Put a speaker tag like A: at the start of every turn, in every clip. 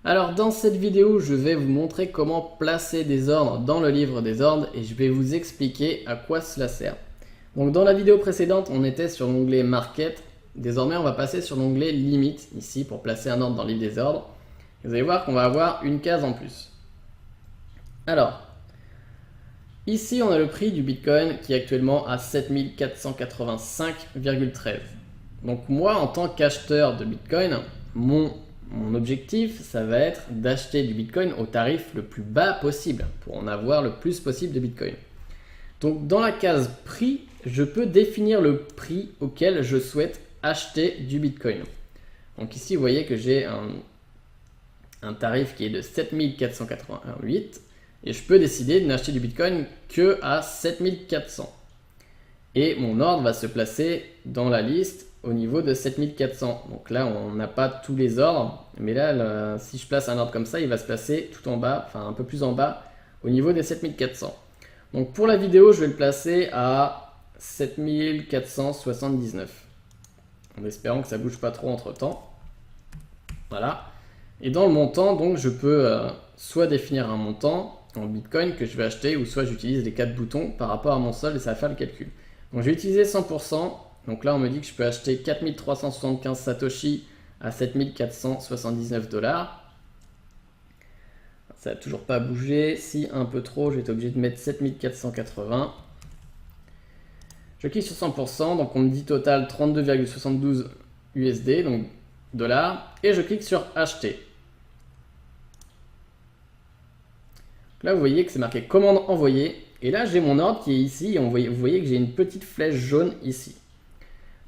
A: Alors dans cette vidéo, je vais vous montrer comment placer des ordres dans le livre des ordres et je vais vous expliquer à quoi cela sert. Donc dans la vidéo précédente, on était sur l'onglet Market. Désormais, on va passer sur l'onglet Limite ici pour placer un ordre dans le livre des ordres. Vous allez voir qu'on va avoir une case en plus. Alors, ici on a le prix du Bitcoin qui est actuellement à 7485,13. Donc moi, en tant qu'acheteur de Bitcoin, mon objectif, ça va être d'acheter du Bitcoin au tarif le plus bas possible pour en avoir le plus possible de Bitcoin. Donc dans la case prix, je peux définir le prix auquel je souhaite acheter du Bitcoin. Donc ici, vous voyez que j'ai un tarif qui est de 7488 et je peux décider de n'acheter du Bitcoin que à 7400. Et mon ordre va se placer dans la liste au niveau de 7400. Donc là, on n'a pas tous les ordres, mais là, si je place un ordre comme ça, il va se placer tout en bas, enfin un peu plus en bas, au niveau des 7400. Donc pour la vidéo, je vais le placer à 7479, en espérant que ça ne bouge pas trop entre temps. Voilà. Et dans le montant, donc, je peux soit définir un montant en Bitcoin que je vais acheter, ou soit j'utilise les 4 boutons par rapport à mon solde et ça va faire le calcul. Donc je vais utiliser 100%. Donc là, on me dit que je peux acheter 4375 Satoshi à 7479 $. Ça n'a toujours pas bougé. Si un peu trop, je vais être obligé de mettre 7480. Je clique sur 100%, donc on me dit total 32,72 USD, donc dollars, et je clique sur acheter. Là, vous voyez que c'est marqué commande envoyée, et là j'ai mon ordre qui est ici, et vous voyez que j'ai une petite flèche jaune ici.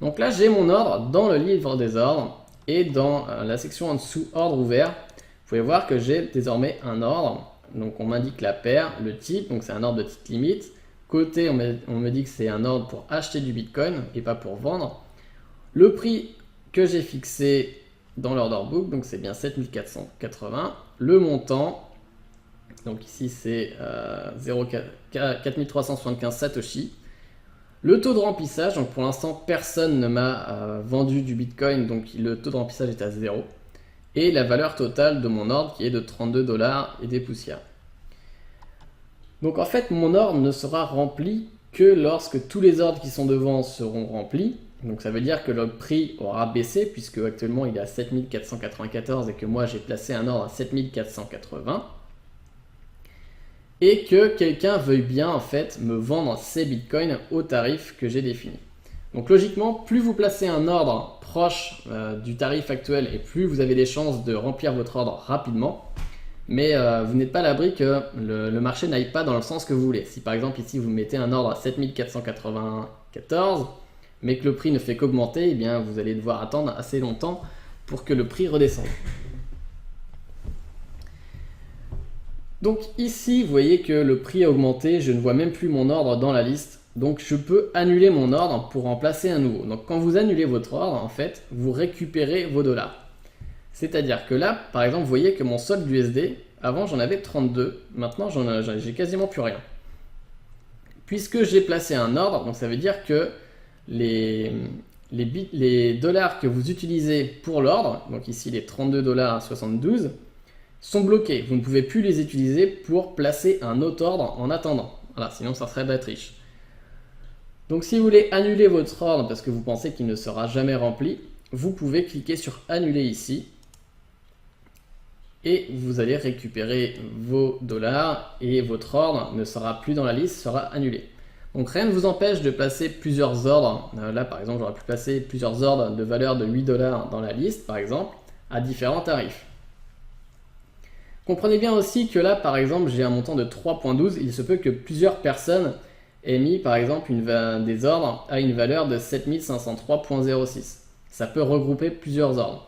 A: Donc là, j'ai mon ordre dans le livre des ordres, et dans la section en dessous, ordre ouvert, vous pouvez voir que j'ai désormais un ordre. Donc on m'indique la paire, le type, donc c'est un ordre de type limite. Côté, on me dit que c'est un ordre pour acheter du Bitcoin et pas pour vendre. Le prix que j'ai fixé dans l'order book, donc c'est bien 7480. Le montant, donc ici c'est 4375 Satoshi. Le taux de remplissage, donc pour l'instant personne ne m'a vendu du Bitcoin, donc le taux de remplissage est à 0. Et la valeur totale de mon ordre qui est de 32 $ et des poussières. Donc en fait, mon ordre ne sera rempli que lorsque tous les ordres qui sont devant seront remplis. Donc ça veut dire que le prix aura baissé puisque actuellement il est à 7494 et que moi j'ai placé un ordre à 7480. Et que quelqu'un veuille bien en fait me vendre ces bitcoins au tarif que j'ai défini. Donc logiquement, plus vous placez un ordre proche du tarif actuel et plus vous avez des chances de remplir votre ordre rapidement. Mais vous n'êtes pas à l'abri que le marché n'aille pas dans le sens que vous voulez. Si par exemple ici vous mettez un ordre à 7494, mais que le prix ne fait qu'augmenter, eh bien vous allez devoir attendre assez longtemps pour que le prix redescende. Donc ici, vous voyez que le prix a augmenté, je ne vois même plus mon ordre dans la liste. Donc je peux annuler mon ordre pour en placer un nouveau. Donc quand vous annulez votre ordre, en fait, vous récupérez vos dollars. C'est-à-dire que là, par exemple, vous voyez que mon solde d'USD, avant j'en avais 32, maintenant j'ai quasiment plus rien. Puisque j'ai placé un ordre, donc ça veut dire que les dollars que vous utilisez pour l'ordre, donc ici les 32,72 $, sont bloqués. Vous ne pouvez plus les utiliser pour placer un autre ordre en attendant. Voilà, sinon ça serait d'être riche. Donc si vous voulez annuler votre ordre parce que vous pensez qu'il ne sera jamais rempli, vous pouvez cliquer sur annuler ici. Et vous allez récupérer vos dollars et votre ordre ne sera plus dans la liste, sera annulé. Donc rien ne vous empêche de placer plusieurs ordres. Là par exemple, j'aurais pu placer plusieurs ordres de valeur de 8 $ dans la liste par exemple, à différents tarifs. Comprenez bien aussi que là par exemple, j'ai un montant de 3.12. Il se peut que plusieurs personnes aient mis par exemple des ordres à une valeur de 7503.06. Ça peut regrouper plusieurs ordres.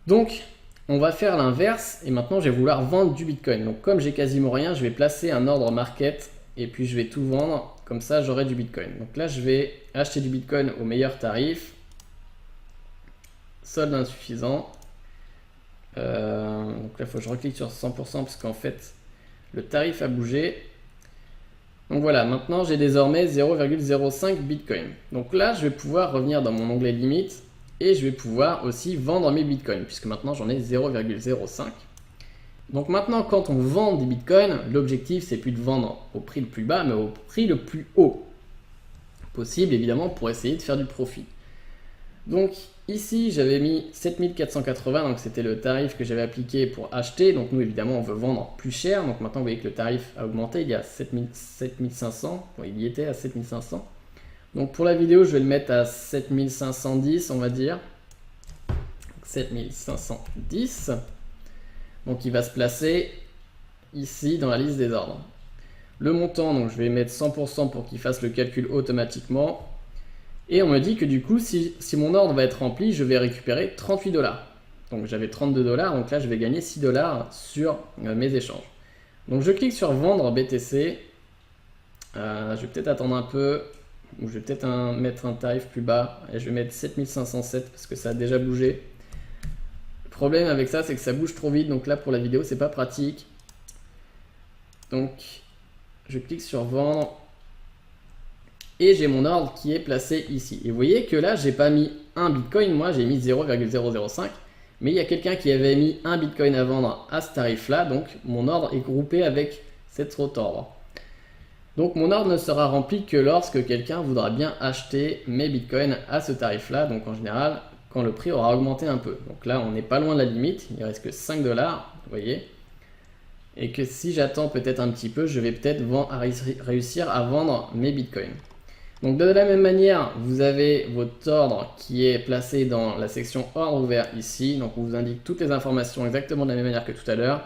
A: Donc, on va faire l'inverse et maintenant je vais vouloir vendre du Bitcoin. Donc comme j'ai quasiment rien, je vais placer un ordre market et puis je vais tout vendre. Comme ça, j'aurai du Bitcoin. Donc là, je vais acheter du Bitcoin au meilleur tarif. Solde insuffisant. Donc là, il faut que je reclique sur 100% parce qu'en fait, le tarif a bougé. Donc voilà, maintenant j'ai désormais 0,05 Bitcoin. Donc là, je vais pouvoir revenir dans mon onglet limite et je vais pouvoir aussi vendre mes bitcoins, puisque maintenant j'en ai 0,05. Donc maintenant, quand on vend des bitcoins, l'objectif c'est plus de vendre au prix le plus bas, mais au prix le plus haut possible, évidemment, pour essayer de faire du profit. Donc ici, j'avais mis 7480, donc c'était le tarif que j'avais appliqué pour acheter. Donc nous, évidemment, on veut vendre plus cher. Donc maintenant, vous voyez que le tarif a augmenté, il y a 7500, bon, il y était à 7500. Donc pour la vidéo, je vais le mettre à 7510, on va dire. 7510. Donc il va se placer ici dans la liste des ordres. Le montant, donc je vais mettre 100% pour qu'il fasse le calcul automatiquement. Et on me dit que du coup, si mon ordre va être rempli, je vais récupérer 38 $. Donc j'avais 32 $, donc là je vais gagner 6 $ sur mes échanges. Donc je clique sur vendre BTC. Je vais peut-être attendre un peu, ou je vais peut-être mettre un tarif plus bas. Et je vais mettre 7507 parce que ça a déjà bougé. Le problème avec ça, c'est que ça bouge trop vite, donc là pour la vidéo, c'est pas pratique. Donc je clique sur vendre. Et j'ai mon ordre qui est placé ici. Et vous voyez que là, j'ai pas mis un bitcoin, moi j'ai mis 0,005. Mais il y a quelqu'un qui avait mis un bitcoin à vendre à ce tarif-là. Donc mon ordre est groupé avec cet autre ordre. Donc mon ordre ne sera rempli que lorsque quelqu'un voudra bien acheter mes bitcoins à ce tarif-là. Donc en général, quand le prix aura augmenté un peu. Donc là, on n'est pas loin de la limite. Il ne reste que 5 $, vous voyez. Et que si j'attends peut-être un petit peu, je vais peut-être réussir à vendre mes bitcoins. Donc de la même manière, vous avez votre ordre qui est placé dans la section ordre ouvert ici. Donc on vous indique toutes les informations exactement de la même manière que tout à l'heure.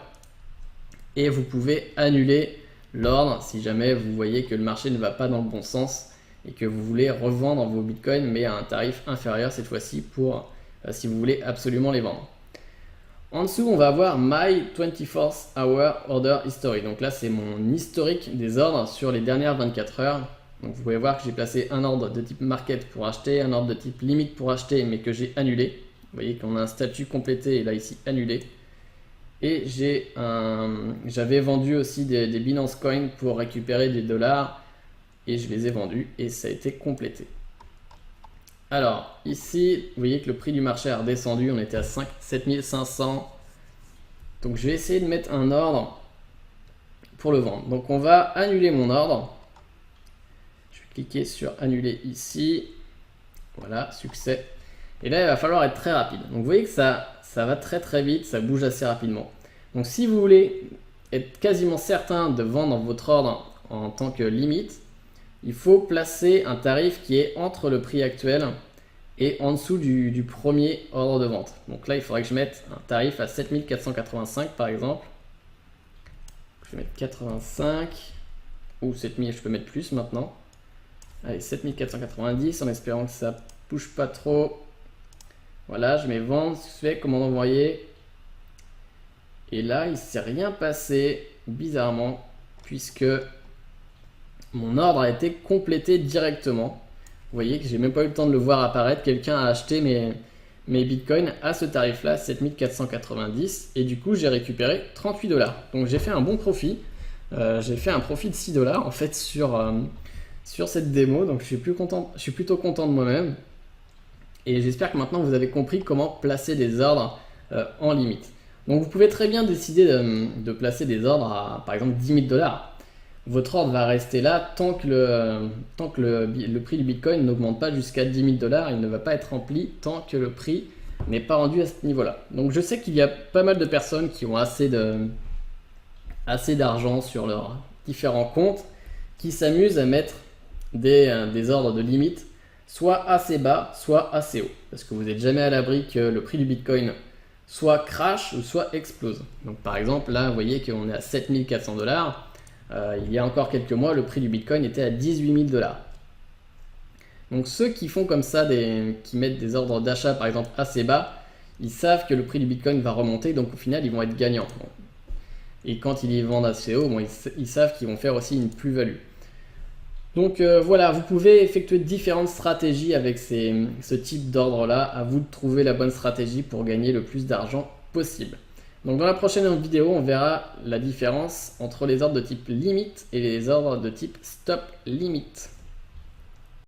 A: Et vous pouvez annuler l'ordre si jamais vous voyez que le marché ne va pas dans le bon sens et que vous voulez revendre vos bitcoins mais à un tarif inférieur cette fois-ci pour si vous voulez absolument les vendre. En dessous, on va avoir My 24 Hour Order History. Donc là, c'est mon historique des ordres sur les dernières 24 heures. Donc vous pouvez voir que j'ai placé un ordre de type market pour acheter, un ordre de type limite pour acheter mais que j'ai annulé. Vous voyez qu'on a un statut complété et là ici annulé. Et j'avais vendu aussi des Binance Coin pour récupérer des dollars et je les ai vendus et ça a été complété. Alors ici, vous voyez que le prix du marché a redescendu, on était à 7500. Donc je vais essayer de mettre un ordre pour le vendre. Donc on va annuler mon ordre. Je vais cliquer sur annuler ici. Voilà, succès. Et là, il va falloir être très rapide. Donc vous voyez que ça va très très vite, ça bouge assez rapidement. Donc si vous voulez être quasiment certain de vendre votre ordre en tant que limite, il faut placer un tarif qui est entre le prix actuel et en dessous du premier ordre de vente. Donc là, il faudrait que je mette un tarif à 7485 par exemple. Je vais mettre 85 ou 7000, je peux mettre plus maintenant. Allez, 7490 en espérant que ça bouge pas trop. Voilà, je mets vendre, succès, commande envoyée. Et là, il ne s'est rien passé, bizarrement, puisque mon ordre a été complété directement. Vous voyez que j'ai même pas eu le temps de le voir apparaître. Quelqu'un a acheté mes bitcoins à ce tarif-là, 7490. Et du coup, j'ai récupéré 38 $. Donc j'ai fait un bon profit. J'ai fait un profit de 6 $ en fait sur cette démo. Donc je suis plutôt content de moi-même. Et j'espère que maintenant vous avez compris comment placer des ordres en limite. Donc vous pouvez très bien décider de placer des ordres à par exemple 10 000 $. Votre ordre va rester là tant que le prix du Bitcoin n'augmente pas jusqu'à 10 000 $. Il ne va pas être rempli tant que le prix n'est pas rendu à ce niveau-là. Donc je sais qu'il y a pas mal de personnes qui ont assez d'argent sur leurs différents comptes qui s'amusent à mettre des ordres de limite soit assez bas, soit assez haut. Parce que vous n'êtes jamais à l'abri que le prix du Bitcoin soit crash ou soit explose. Donc par exemple, là, vous voyez qu'on est à 7400 $. Il y a encore quelques mois, le prix du Bitcoin était à 18 000 $. Donc ceux qui font comme ça, qui mettent des ordres d'achat par exemple assez bas, ils savent que le prix du Bitcoin va remonter, donc au final, ils vont être gagnants. Et quand ils vendent assez haut, bon, ils savent qu'ils vont faire aussi une plus-value. Donc voilà, vous pouvez effectuer différentes stratégies avec ce type d'ordre-là. À vous de trouver la bonne stratégie pour gagner le plus d'argent possible. Donc dans la prochaine vidéo, on verra la différence entre les ordres de type limite et les ordres de type stop limit.